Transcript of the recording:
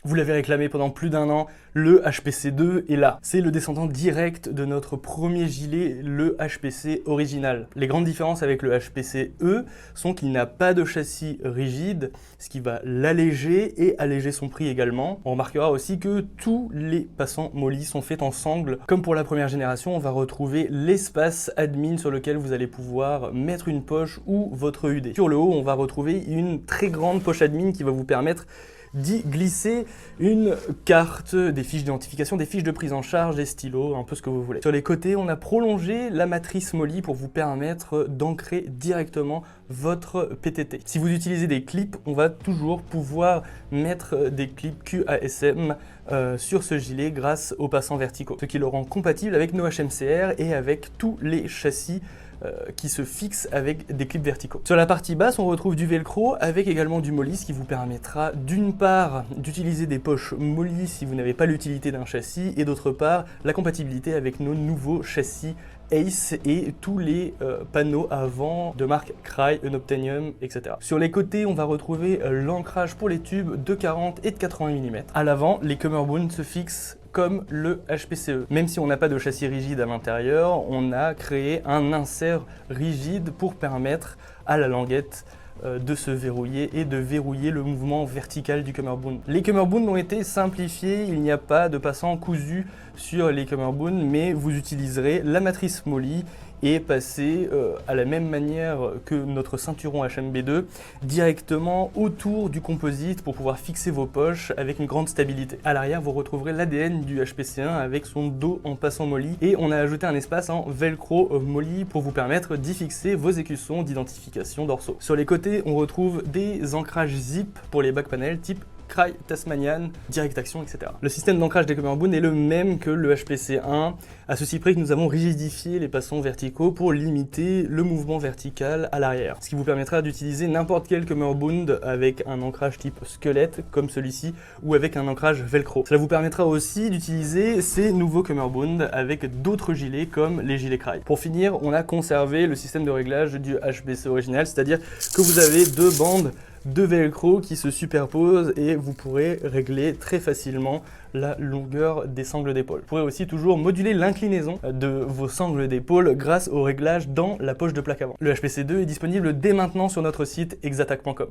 Vous l'avez réclamé pendant plus d'1 an, le HPC2 est là. C'est le descendant direct de notre premier gilet, le HPC original. Les grandes différences avec le HPC-E sont qu'il n'a pas de châssis rigide, ce qui va l'alléger et alléger son prix également. On remarquera aussi que tous les passants molly sont faits en sangle. Comme pour la première génération, on va retrouver l'espace admin sur lequel vous allez pouvoir mettre une poche ou votre UD. Sur le haut, on va retrouver une très grande poche admin qui va vous permettre d'y glisser une carte, des fiches d'identification, des fiches de prise en charge, des stylos, un peu ce que vous voulez. Sur les côtés, on a prolongé la matrice molly pour vous permettre d'ancrer directement votre PTT. Si vous utilisez des clips, on va toujours pouvoir mettre des clips QASM sur ce gilet grâce aux passants verticaux, ce qui le rend compatible avec nos HMCR et avec tous les châssis qui se fixent avec des clips verticaux. Sur la partie basse, on retrouve du velcro avec également du molly, ce qui vous permettra d'une part d'utiliser des poches molly si vous n'avez pas l'utilité d'un châssis, et d'autre part la compatibilité avec nos nouveaux châssis Ace et tous les panneaux avant de marque Crye, Unobtainium, etc. Sur les côtés, on va retrouver l'ancrage pour les tubes de 40 et de 80 mm. À l'avant, les Cummerbund se fixent comme le HPCE. Même si on n'a pas de châssis rigide à l'intérieur, on a créé un insert rigide pour permettre à la languette de se verrouiller et de verrouiller le mouvement vertical du Cummerbund. Les Cummerbund ont été simplifiés, il n'y a pas de passant cousu sur les Cummerbund, mais vous utiliserez la matrice molly et passer à la même manière que notre ceinturon HMB2 directement autour du composite pour pouvoir fixer vos poches avec une grande stabilité. À l'arrière, vous retrouverez l'ADN du HPC1 avec son dos en passant molly, et on a ajouté un espace en velcro molly pour vous permettre d'y fixer vos écussons d'identification dorsaux. Sur les côtés, on retrouve des ancrages zip pour les back panels type Crye, Tasmanian, Direct Action, etc. Le système d'ancrage des Cummerbund est le même que le HPC1, à ceci près que nous avons rigidifié les passants verticaux pour limiter le mouvement vertical à l'arrière, ce qui vous permettra d'utiliser n'importe quel Cummerbund avec un ancrage type squelette comme celui-ci ou avec un ancrage velcro. Cela vous permettra aussi d'utiliser ces nouveaux Cummerbund avec d'autres gilets comme les gilets Crye. Pour finir, on a conservé le système de réglage du HPC original, c'est-à-dire que vous avez deux bandes de velcro qui se superposent et vous pourrez régler très facilement la longueur des sangles d'épaule. Vous pourrez aussi toujours moduler l'inclinaison de vos sangles d'épaule grâce au réglage dans la poche de plaque avant. Le HPC2 est disponible dès maintenant sur notre site exatac.com.